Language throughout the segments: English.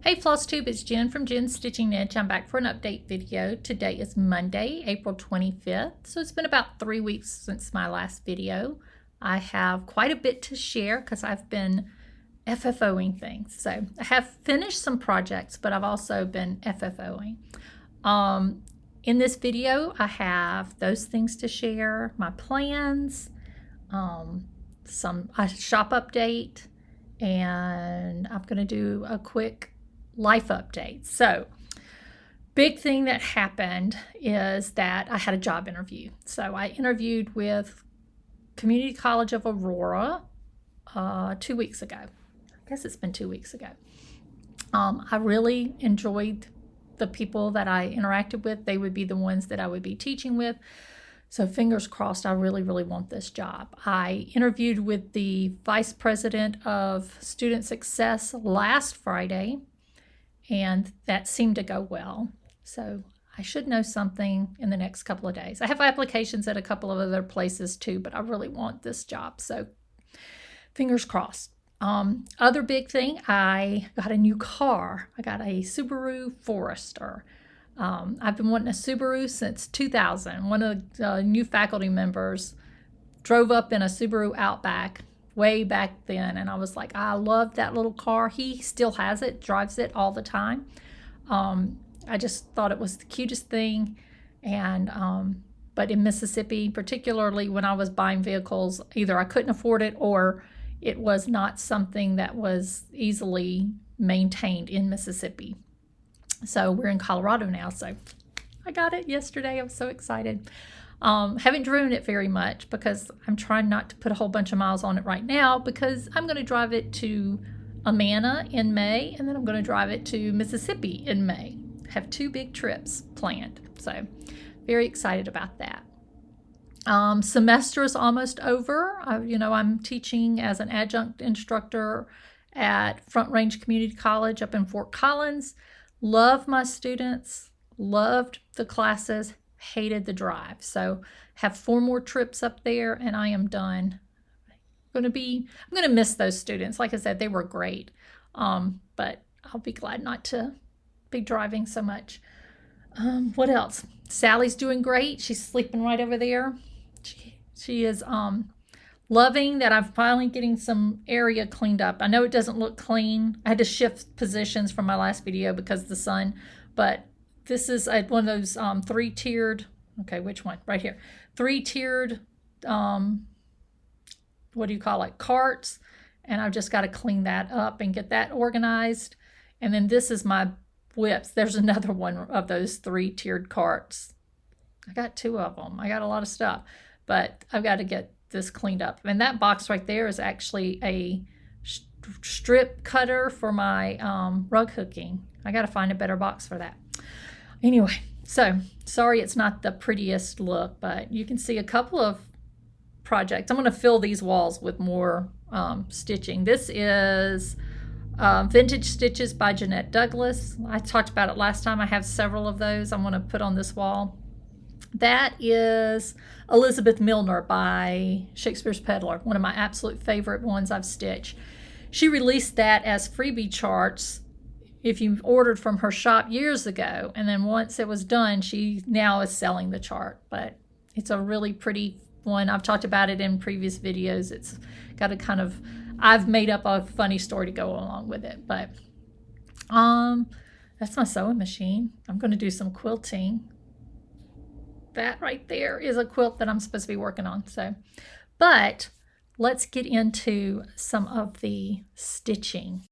Hey Flosstube, it's Jen from Jen's Stitching Niche. I'm back for an update video. Today is Monday, April 25th, so it's been about 3 weeks since my last video. I have quite a bit to share because I've been FFOing things. So I have finished some projects, but I've also been FFOing. In this video, I have those things to share, my plans, a shop update, and I'm going to do a quick life update. So big thing that happened is that I had a job interview. So I interviewed with Community College of Aurora 2 weeks ago. I guess it's been 2 weeks ago. I really enjoyed the people that I interacted with. They would be the ones that I would be teaching with. So fingers crossed, I really, really want this job. I interviewed with the Vice President of Student Success last Friday, and that seemed to go well. So I should know something in the next couple of days. I have applications at a couple of other places too, but I really want this job. So fingers crossed. Other big thing, I got a new car. I got a Subaru Forester. I've been wanting a Subaru since 2000. One of the new faculty members drove up in a Subaru Outback way back then, and I was like, I love that little car. He still has it, drives it all the time. I just thought it was the cutest thing. And but in Mississippi, particularly when I was buying vehicles, either I couldn't afford it or it was not something that was easily maintained in Mississippi. So we're in Colorado now, so I got it yesterday. I was so excited. Haven't driven it very much because I'm trying not to put a whole bunch of miles on it right now, because I'm going to drive it to Amana in May, and then I'm going to drive it to Mississippi in May. Have 2 big trips planned, so very excited about that. Semester is almost over. I'm teaching as an adjunct instructor at Front Range Community College up in Fort Collins. Love my students, loved the classes, hated the drive. So have 4 more trips up there and I am done. I'm going to miss those students. Like I said, they were great. But I'll be glad not to be driving so much. What else? Sally's doing great. She's sleeping right over there. She is loving that I'm finally getting some area cleaned up. I know it doesn't look clean. I had to shift positions from my last video because of the sun, but this is one of those 3-tiered, okay, which one? Right here. 3-tiered, what do you call it? Carts. And I've just got to clean that up and get that organized. And then this is my whips. There's another one of those 3-tiered carts. I got 2 of them. I got a lot of stuff, but I've got to get this cleaned up. And that box right there is actually a strip cutter for my rug hooking. I got to find a better box for that. Anyway, so sorry it's not the prettiest look, but you can see a couple of projects. I'm going to fill these walls with more stitching. This is Vintage Stitches by Jeanette Douglas. I talked about it last time. I have several of those I want to put on this wall. That is Elizabeth Milner by Shakespeare's Peddler, one of my absolute favorite ones I've stitched. She released that as freebie charts if you ordered from her shop years ago, and then once it was done, she now is selling the chart. But it's a really pretty one. I've talked about it in previous videos. It's got a kind of, I've made up a funny story to go along with it. But that's my sewing machine. I'm going to do some quilting. That right there is a quilt that I'm supposed to be working on. But let's get into some of the stitching.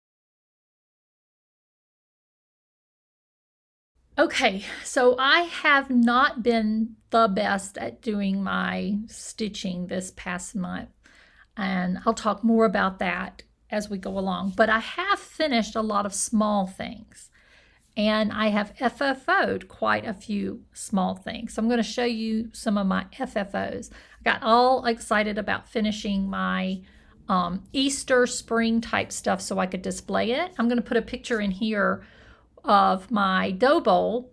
Okay, so I have not been the best at doing my stitching this past month, and I'll talk more about that as we go along. But I have finished a lot of small things. And I have FFO'd quite a few small things. So I'm going to show you some of my FFOs. I got all excited about finishing my Easter spring type stuff so I could display it. I'm going to put a picture in here of my dough bowl.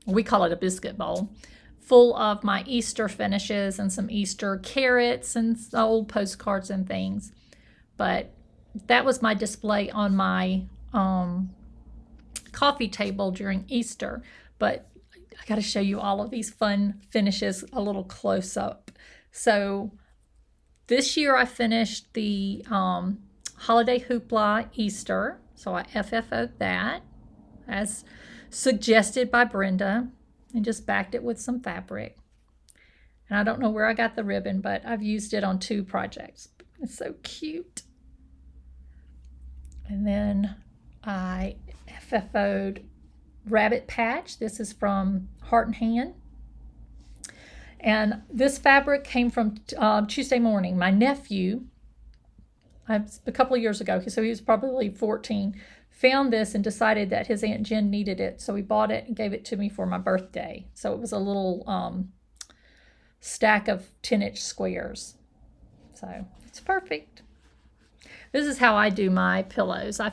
We call it a biscuit bowl, full of my Easter finishes and some Easter carrots and old postcards and things. But that was my display on my coffee table during Easter. But I got to show you all of these fun finishes a little close up. So this year I finished the Holiday Hoopla Easter. So I FFO'd that as suggested by Brenda and just backed it with some fabric. And I don't know where I got the ribbon, but I've used it on 2 projects. It's so cute. And then I FFO'd Rabbit Patch. This is from Heart and Hand. And this fabric came from Tuesday Morning. My nephew, a couple of years ago, so he was probably 14, found this and decided that his Aunt Jen needed it. So he bought it and gave it to me for my birthday. So it was a little stack of 10-inch squares. So it's perfect. This is how I do my pillows. I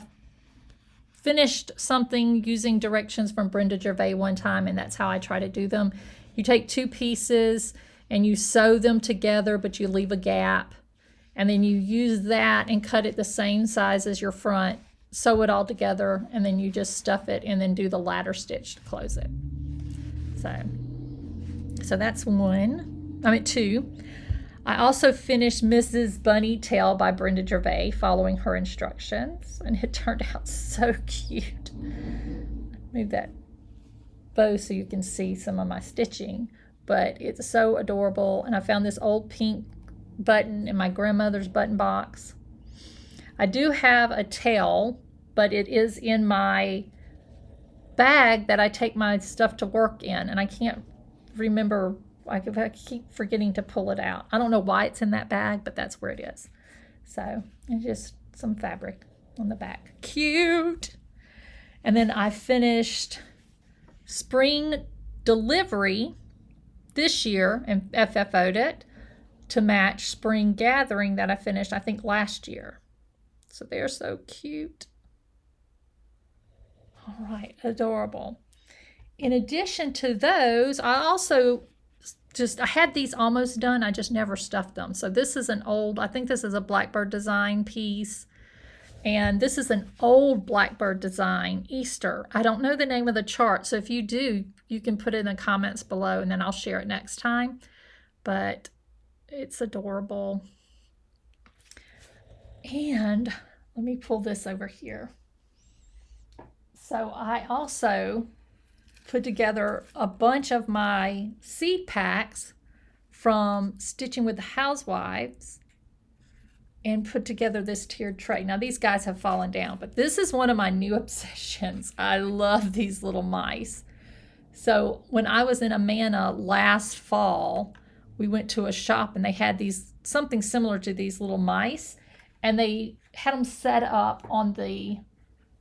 finished something using directions from Brenda Gervais one time, and that's how I try to do them. You take 2 pieces and you sew them together, but you leave a gap. And then you use that and cut it the same size as your front, sew it all together, and then you just stuff it and then do the ladder stitch to close it. So that's 2. I also finished Mrs. Bunny Tail by Brenda Gervais, following her instructions, and it turned out so cute. Move that bow so you can see some of my stitching, but it's so adorable. And I found this old pink button in my grandmother's button box. I do have a tail, but it is in my bag that I take my stuff to work in, and I can't remember. I keep forgetting to pull it out. I don't know why it's in that bag, but that's where it is. So it's just some fabric on the back. Cute. And then I finished Spring Delivery this year and FFO'd it to match Spring Gathering that I finished, I think, last year. So they're so cute. All right, adorable. In addition to those, I also I had these almost done. I just never stuffed them. So this is an old, I think this is a Blackbird design piece. And this is an old Blackbird design, Easter. I don't know the name of the chart. So if you do, you can put it in the comments below and then I'll share it next time. But it's adorable. And let me pull this over here. So I also put together a bunch of my seed packs from Stitching with the Housewives and put together this tiered tray. Now these guys have fallen down, but this is one of my new obsessions. I love these little mice. So when I was in Amana last fall, we went to a shop and they had something similar to these little mice, and they had them set up on the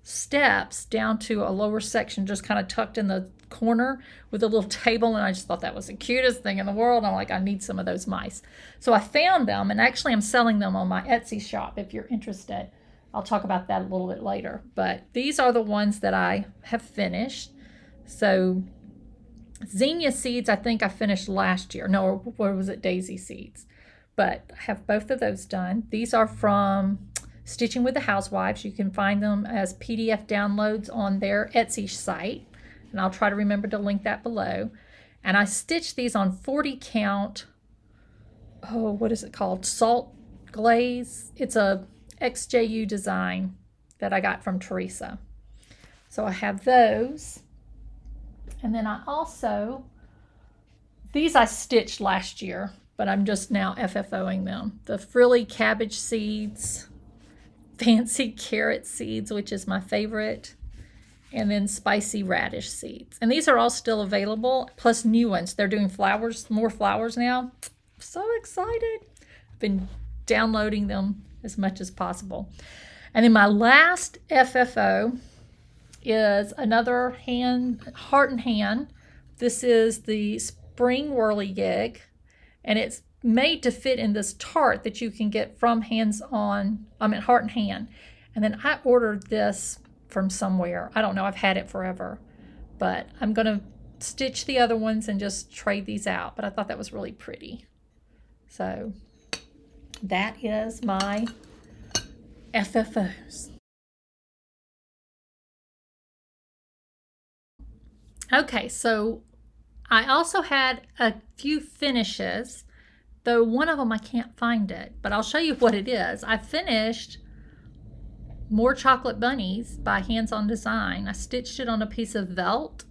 steps down to a lower section, just kind of tucked in the corner with a little table, and I just thought that was the cutest thing in the world. I'm like, I need some of those mice. So I found them, and actually I'm selling them on my Etsy shop if you're interested. I'll talk about that a little bit later, but these are the ones that I have finished. So Zinnia seeds, I think I finished last year. No, or was it Daisy seeds? But I have both of those done. These are from Stitching with the Housewives. You can find them as PDF downloads on their Etsy site, and I'll try to remember to link that below. And I stitched these on 40 count, what is it called? Salt glaze. It's a XJU design that I got from Teresa. So I have those. And then I also, these I stitched last year, but I'm just now FFOing them. The frilly cabbage seeds, fancy carrot seeds, which is my favorite, and then spicy radish seeds. And these are all still available, plus new ones. They're doing flowers, more flowers now. So excited. I've been downloading them as much as possible. And then my last FFO is another Heart and Hand. This is the Spring Whirligig, and it's made to fit in this tart that you can get from Heart and Hand. And then I ordered this from somewhere. I don't know. I've had it forever. But I'm going to stitch the other ones and just trade these out. But I thought that was really pretty. So that is my FFOs. Okay, so I also had a few finishes, though one of them I can't find it, but I'll show you what it is. I finished More Chocolate Bunnies by Hands On Design. I stitched it on a piece of felt.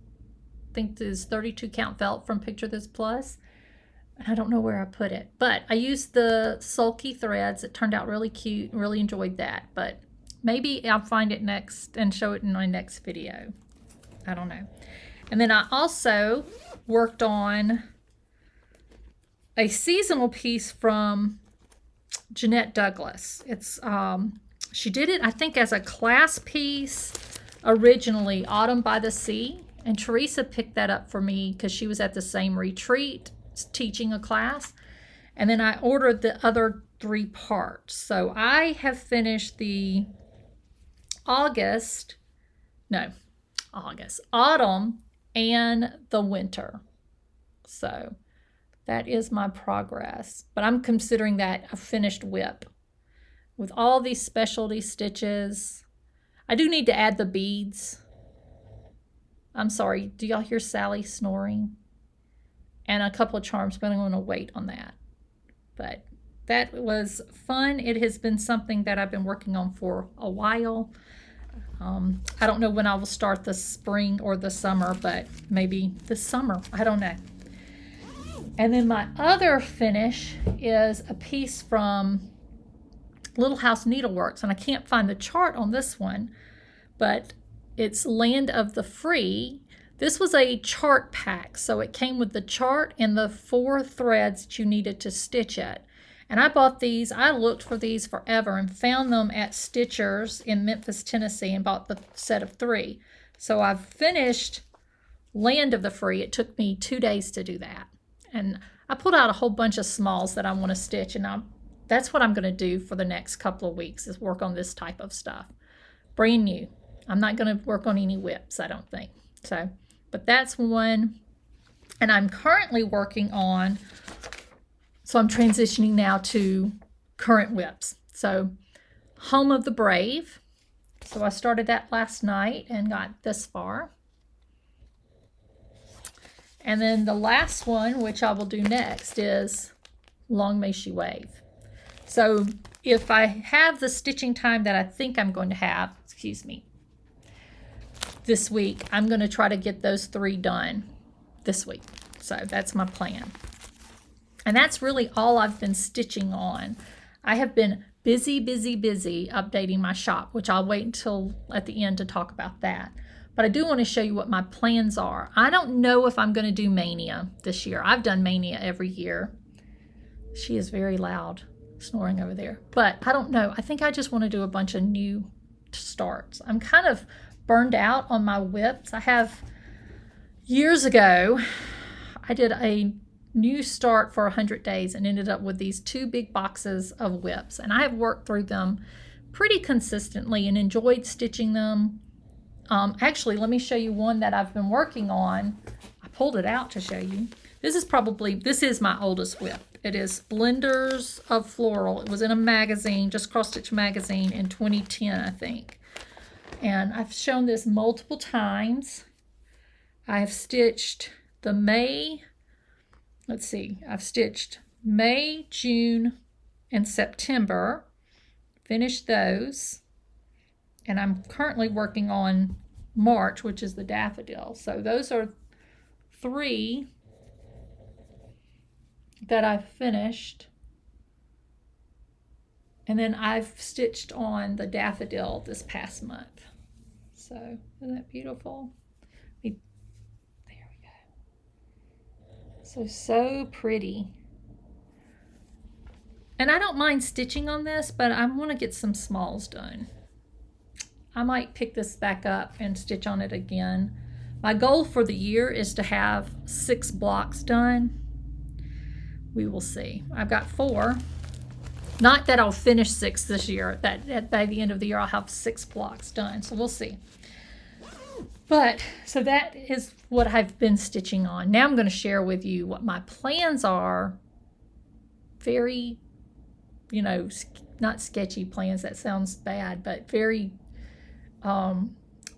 I think this is 32 count felt from Picture This Plus. And I don't know where I put it, but I used the sulky threads. It turned out really cute. Really enjoyed that, but maybe I'll find it next and show it in my next video. I don't know. And then I also worked on a seasonal piece from Jeanette Douglas. It's she did it, I think, as a class piece originally, Autumn by the Sea. And Teresa picked that up for me because she was at the same retreat teaching a class. And then I ordered the other 3 parts. So I have finished the autumn and the winter. So that is my progress. But I'm considering that a finished whip with all these specialty stitches. I do need to add the beads. I'm sorry, do y'all hear Sally snoring? And a couple of charms, but I'm going to wait on that. But that was fun. It has been something that I've been working on for a while. I don't know when I will start the spring or the summer, but maybe the summer. I don't know. And then my other finish is a piece from Little House Needleworks, and I can't find the chart on this one, but it's Land of the Free. This was a chart pack, so it came with the chart and the 4 threads that you needed to stitch it. And I bought these. I looked for these forever and found them at Stitchers in Memphis, Tennessee, and bought the set of 3. So I've finished Land of the Free. It took me 2 days to do that. And I pulled out a whole bunch of smalls that I want to stitch, and that's what I'm going to do for the next couple of weeks, is work on this type of stuff. Brand new. I'm not going to work on any whips, I don't think. So, but that's one. And I'm currently working on, so I'm transitioning now to current whips. So Home of the Brave. So I started that last night and got this far. And then the last one, which I will do next, is Long May She Wave. So if I have the stitching time that I think I'm going to have, this week, I'm going to try to get those 3 done this week. So that's my plan. And that's really all I've been stitching on. I have been busy updating my shop, which I'll wait until at the end to talk about that. But I do want to show you what my plans are. I don't know if I'm going to do Maynia this year. I've done Maynia every year. She is very loud, snoring over there. But I don't know. I think I just want to do a bunch of new starts. I'm kind of burned out on my whips. I have, years ago, I did a new start for 100 days and ended up with these 2 big boxes of whips. And I have worked through them pretty consistently and enjoyed stitching them. Actually, let me show you one that I've been working on. I pulled it out to show you. This is my oldest whip. It is Splendors of Floral. It was in a magazine, Just Cross Stitch magazine, in 2010, I think. And I've shown this multiple times. I have stitched the I've stitched May, June, and September. Finished those. And I'm currently working on March, which is the daffodil. So those are 3 that I've finished. And then I've stitched on the daffodil this past month. So isn't that beautiful? There we go. So pretty. And I don't mind stitching on this, but I want to get some smalls done. I might pick this back up and stitch on it again. My goal for the year is to have 6 blocks done. We will see. I've got 4. Not that I'll finish 6 this year. That by the end of the year I'll have 6 blocks done. So we'll see. But so that is what I've been stitching on. Now I'm going to share with you what my plans are. Very, not sketchy plans. That sounds bad, but very not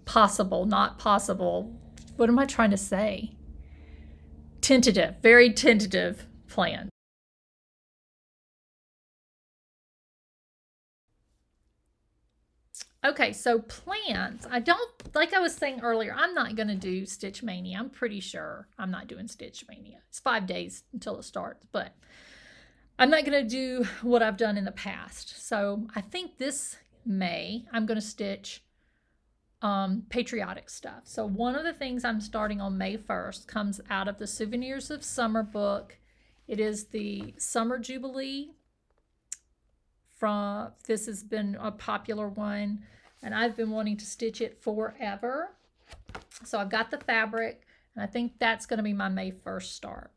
possible what am I trying to say? Tentative, very tentative plan. Okay, so plans. I don't, like I was saying earlier, I'm not going to do Stitch Mania. I'm pretty sure I'm not doing Stitch Mania. It's 5 days until it starts, but I'm not going to do what I've done in the past. So I think this May, I'm going to stitch patriotic stuff. So one of the things I'm starting on May 1st comes out of the Souvenirs of Summer book. It is the Summer Jubilee. This has been a popular one, and I've been wanting to stitch it forever. So I've got the fabric, and I think that's going to be my May 1st start.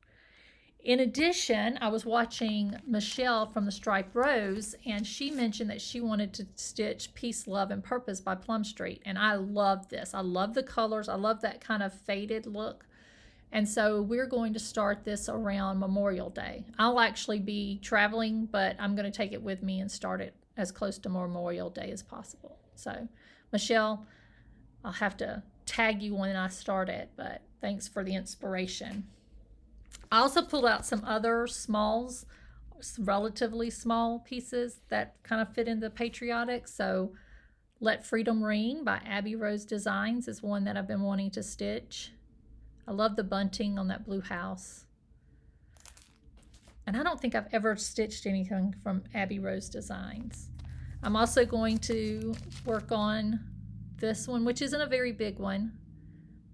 In addition, I was watching Michelle from the Striped Rose, and she mentioned that she wanted to stitch Peace, Love, and Purpose by Plum Street, and I love this. I love the colors. I love that kind of faded look. And so we're going to start this around Memorial Day. I'll actually be traveling, but I'm going to take it with me and start it as close to Memorial Day as possible. So, Michelle, I'll have to tag you when I start it, but thanks for the inspiration. I also pulled out some other smalls, relatively small pieces that kind of fit into patriotic. So, Let Freedom Ring by Abby Rose Designs is one that I've been wanting to stitch. I love the bunting on that blue house. And I don't think I've ever stitched anything from Abby Rose Designs. I'm also going to work on this one, which isn't a very big one,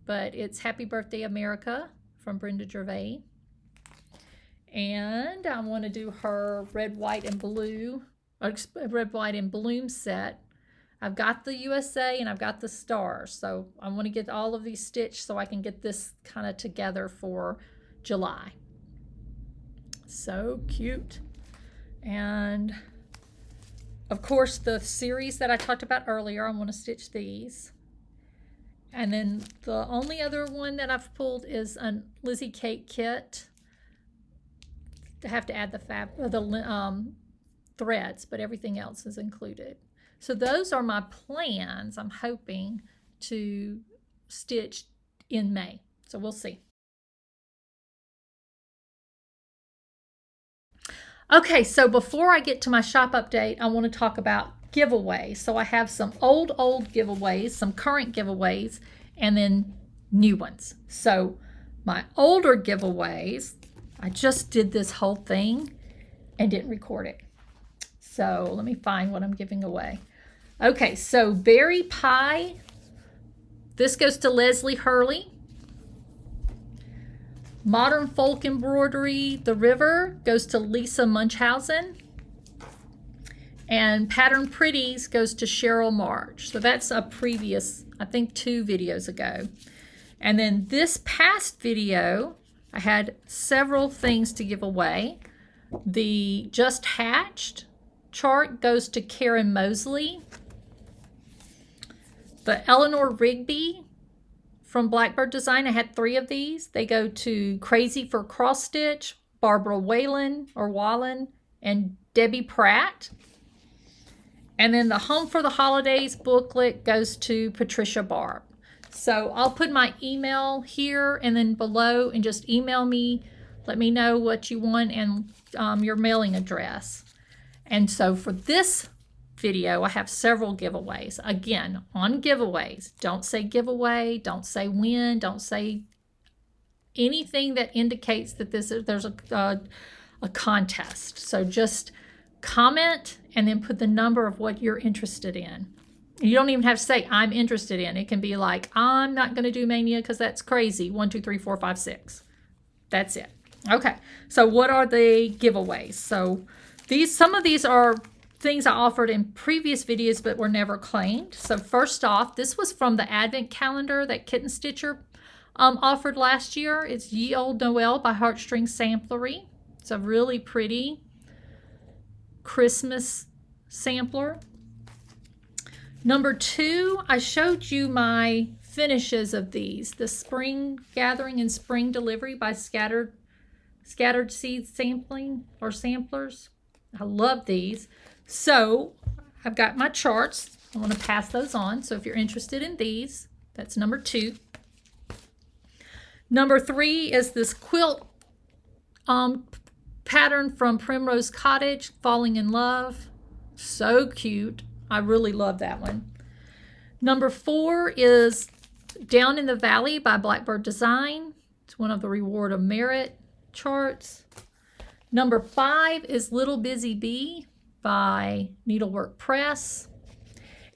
but it's Happy Birthday America from Brenda Gervais. And I want to do her red, white, and blue, or red, white, and bloom set. I've got the USA and I've got the stars, so I want to get all of these stitched so I can get this kind of together for July. So cute. And of course the series that I talked about earlier, I want to stitch these. And then the only other one that I've pulled is a Lizzie Kate kit. I have to add the threads, but everything else is included. So those are my plans. I'm hoping to stitch in May. So we'll see. Okay, so before I get to my shop update, I want to talk about giveaways. So I have some old giveaways, some current giveaways, and then new ones. So my older giveaways, I just did this whole thing and didn't record it. So let me find what I'm giving away. Okay, so Berry Pie, this goes to Leslie Hurley. Modern Folk Embroidery, The River, goes to Lisa Munchausen. And Pattern Pretties goes to Cheryl March. So that's a previous, I think 2 videos ago. And then this past video, I had several things to give away. The Just Hatched chart goes to Karen Mosley. The Eleanor Rigby from Blackbird Design, I had 3 of these. They go to Crazy for Cross Stitch, Barbara Whalen, and Debbie Pratt. And then the Home for the Holidays booklet goes to Patricia Barb. So I'll put my email here and then below, and just email me. Let me know what you want and your mailing address. And so for this video, I have several giveaways. Again, on giveaways, don't say giveaway, don't say win, don't say anything that indicates that there's a contest. So just comment and then put the number of what you're interested in. You don't even have to say I'm interested in. It can be like, I'm not going to do Mania because that's crazy. 1, 2, 3, 4, 5, 6. That's it. Okay. So what are the giveaways? So some of these are things I offered in previous videos but were never claimed. So first off, this was from the advent calendar that Kitten Stitcher offered last year. It's Ye Old Noel by Heartstring Samplery. It's a really pretty Christmas sampler. Number 2, I showed you my finishes of these. The Spring Gathering and Spring Delivery by Scattered Seed Sampling or Samplers. I love these. So I've got my charts. I want to pass those on. So if you're interested in these, that's number 2. Number 3 is this quilt pattern from Primrose Cottage, Falling in Love. So cute. I really love that one. Number 4 is Down in the Valley by Blackbird Design. It's one of the Reward of Merit charts. Number 5 is Little Busy Bee by Needlework Press.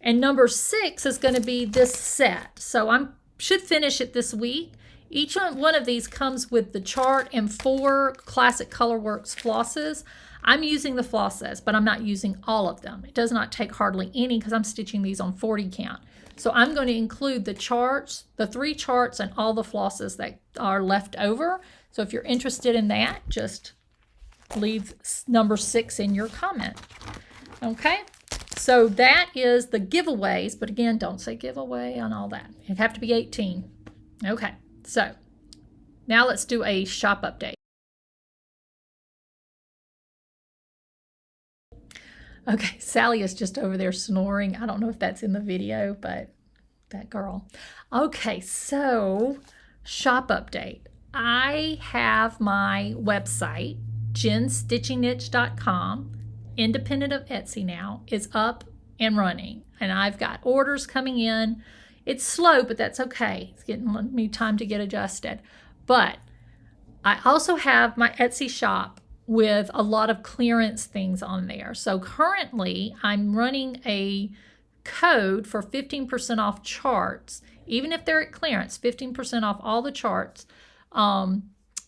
And number 6 is going to be this set. So I should finish it this week. Each one of these comes with the chart and 4 Classic Colorworks flosses. I'm using the flosses, but I'm not using all of them. It does not take hardly any because I'm stitching these on 40 count. So I'm going to include the charts, the 3 charts, and all the flosses that are left over. So if you're interested in that, just leave number 6 in your comment. Okay, so that is the giveaways, but again, don't say giveaway on all that. It'd have to be 18. Okay, so now let's do a shop update. Okay, Sally is just over there snoring. I don't know if that's in the video, but that girl. Okay, so shop update. I have my website, jenstitchingniche.com, independent of Etsy now, is up and running. And I've got orders coming in. It's slow, but that's okay. It's getting me time to get adjusted. But I also have my Etsy shop with a lot of clearance things on there. So currently I'm running a code for 15% off charts, even if they're at clearance, 15% off all the charts,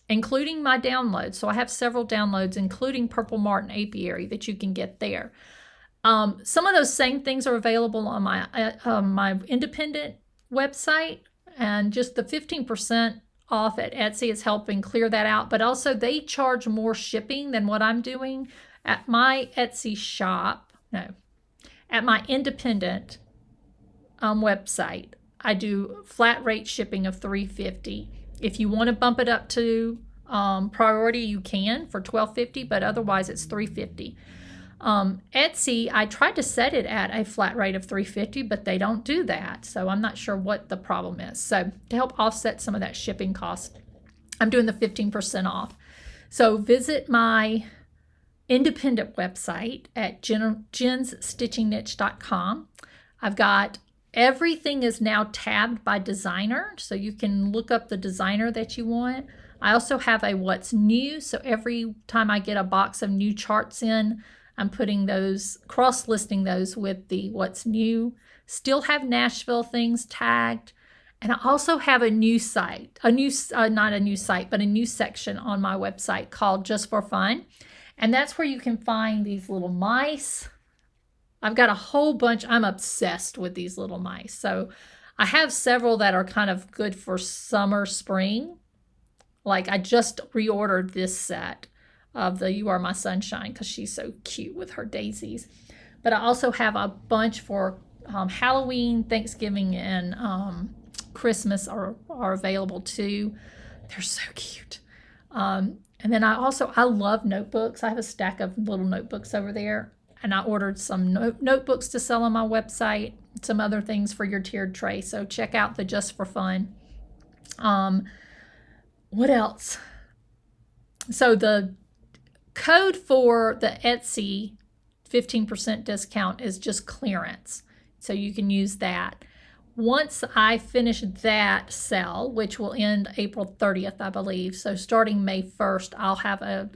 including my downloads. So I have several downloads, including Purple Martin Apiary that you can get there. Some of those same things are available on my independent website, and just the 15% off at Etsy is helping clear that out. But also they charge more shipping than what I'm doing at my Etsy shop. No, at my independent website, I do flat rate shipping of $3.50. If you want to bump it up to priority, you can for $12.50, but otherwise it's $3.50. Etsy, I tried to set it at a flat rate of $3.50, but they don't do that. So I'm not sure what the problem is. So to help offset some of that shipping cost, I'm doing the 15% off. So visit my independent website at jensstitchingniche.com. I've got everything is now tabbed by designer, so you can look up the designer that you want. I also have a what's new, so every time I get a box of new charts in, I'm putting those, cross-listing those with the what's new. Still have Nashville things tagged. And I also have a new site, not a new site, but a new section on my website called Just for Fun. And that's where you can find these little mice. I've got a whole bunch. I'm obsessed with these little mice. So I have several that are kind of good for summer, spring. Like I just reordered this set of the You Are My Sunshine because she's so cute with her daisies. But I also have a bunch for Halloween, Thanksgiving, and Christmas are available too. They're so cute. And then I love notebooks. I have a stack of little notebooks over there. And I ordered some notebooks to sell on my website, some other things for your tiered tray. So check out the Just for Fun. What else? So the code for the Etsy 15% discount is just clearance. So you can use that. Once I finish that sale, which will end April 30th, I believe. So starting May 1st, I'll have a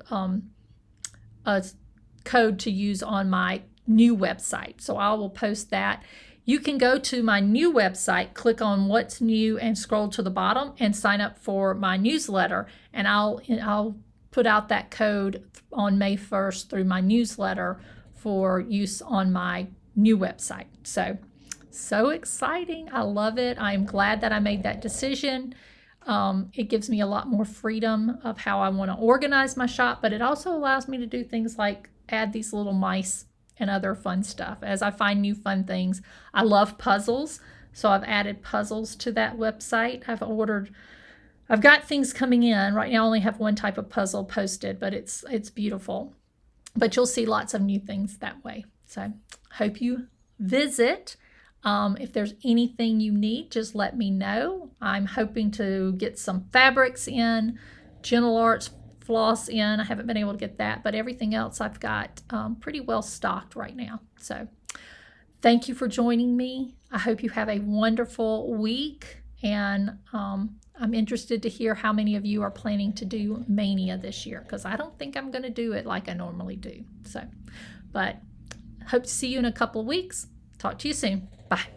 code to use on my new website. So I will post that. You can go to my new website, click on what's new and scroll to the bottom and sign up for my newsletter. And I'll put out that code on May 1st through my newsletter for use on my new website. So exciting. I love it. I'm glad that I made that decision. It gives me a lot more freedom of how I want to organize my shop, but it also allows me to do things like add these little mice and other fun stuff as I find new fun things. I love puzzles, so I've added puzzles to that website. I've got things coming in. Right now I only have one type of puzzle posted, but it's beautiful. But you'll see lots of new things that way. So hope you visit. If there's anything you need, just let me know. I'm hoping to get some fabrics in, Gentle Arts floss in. I haven't been able to get that, but everything else I've got pretty well stocked right now. So thank you for joining me. I hope you have a wonderful week, and I'm interested to hear how many of you are planning to do Maynia this year, because I don't think I'm going to do it like I normally do. So, but hope to see you in a couple of weeks. Talk to you soon. Bye.